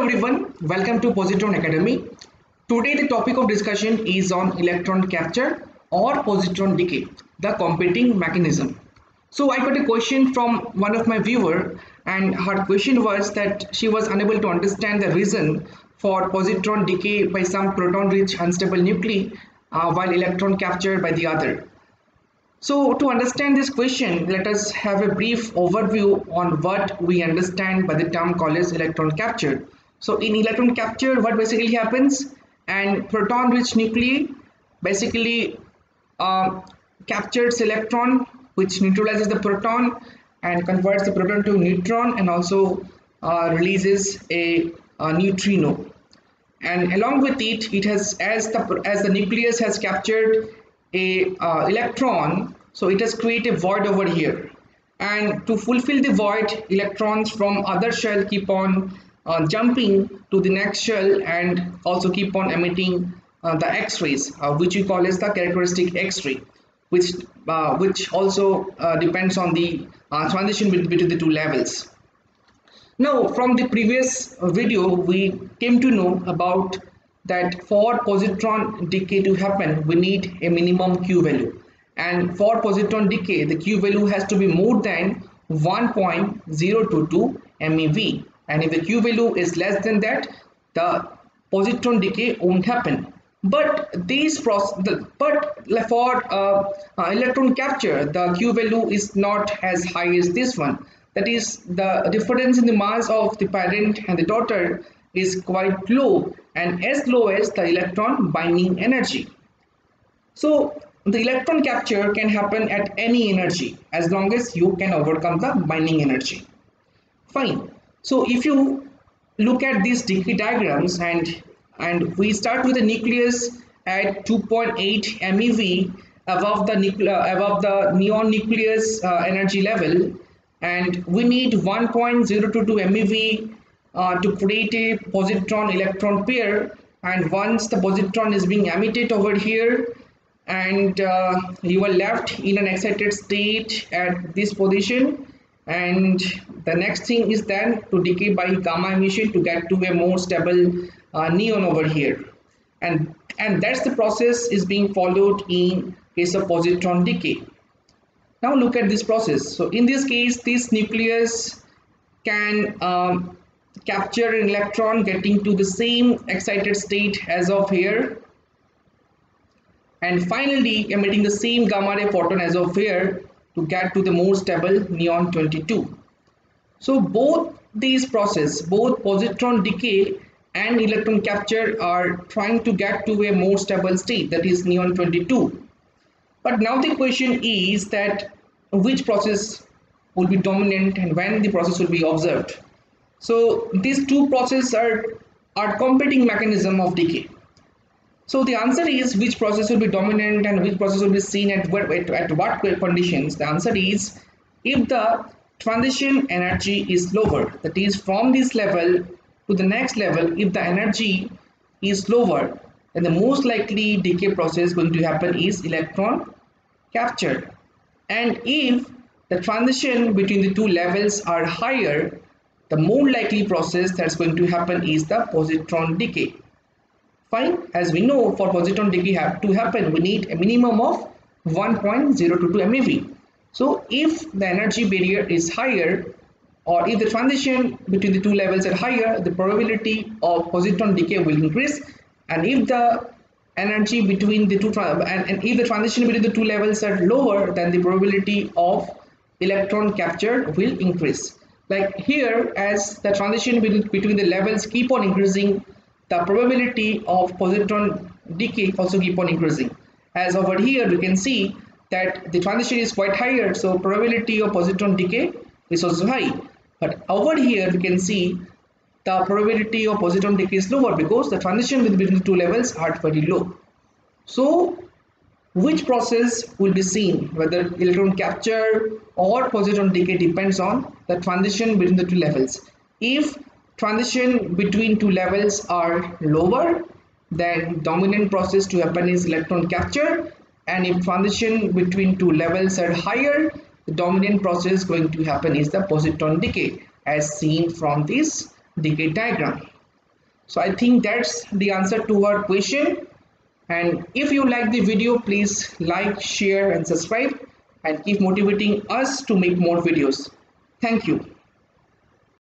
everyone, welcome to Positron Academy. Today the topic of discussion is on electron capture or positron decay, the competing mechanism. So I got a question from one of my viewer, and her question was that she was unable to understand the reason for positron decay by some proton rich unstable nuclei while electron capture by the other. So to understand this question, let us have a brief overview on what we understand by the term called as electron capture. So in electron capture, what basically happens, and proton rich nuclei basically captures electron which neutralizes the proton and converts the proton to neutron, and also releases a neutrino. And along with it, it has as the nucleus has captured a electron, so it has created a void over here, and to fulfill the void, electrons from other shell keep on jumping to the next shell and also keep on emitting the X-rays, which we call as the characteristic X-ray, which also depends on the transition between the two levels. Now, from the previous video, we came to know about that for positron decay to happen, we need a minimum Q value. And for positron decay, the Q value has to be more than 1.022 MeV. And if the Q value is less than that, the positron decay won't happen. But for electron capture, the Q value is not as high as this one. That is, the difference in the mass of the parent and the daughter is quite low, and as low as the electron binding energy. So the electron capture can happen at any energy as long as you can overcome the binding energy. Fine. So if you look at these decay diagrams, and we start with the nucleus at 2.8 MeV above the neon nucleus energy level, and we need 1.022 MeV to create a positron electron pair. And once the positron is being emitted over here, and you are left in an excited state at this position, and the next thing is then to decay by gamma emission to get to a more stable neon over here, and that's the process is being followed in case of positron decay. Now look at this process. So in this case, this nucleus can capture an electron getting to the same excited state as of here, and finally emitting the same gamma ray photon as of here to get to the more stable neon 22. So both these processes, both positron decay and electron capture, are trying to get to a more stable state, that is neon 22. But now the question is that which process will be dominant and when the process will be observed. So these two processes are competing mechanism of decay. So the answer is which process will be dominant and which process will be seen at what conditions. The answer is if the transition energy is lower, that is from this level to the next level, if the energy is lower, then the most likely decay process going to happen is electron capture. And if the transition between the two levels are higher, the more likely process that's going to happen is the positron decay. Fine. As we know, for positron decay to happen, we need a minimum of 1.022 MeV. So if the energy barrier is higher, or if the transition between the two levels are higher, the probability of positron decay will increase. And if the energy between the two and if the transition between the two levels are lower, then the probability of electron capture will increase. Like here, as the transition between the levels keep on increasing, the probability of positron decay also keep on increasing. As over here, we can see that the transition is quite higher, so probability of positron decay is also high. But over here, we can see the probability of positron decay is lower because the transition between the two levels are very low. So which process will be seen, whether electron capture or positron decay, depends on the transition between the two levels. If transition between two levels are lower, then dominant process to happen is electron capture, and if transition between two levels are higher, the dominant process going to happen is the positron decay, as seen from this decay diagram. So I think that's the answer to our question. And if you like the video, please like, share and subscribe and keep motivating us to make more videos. Thank you.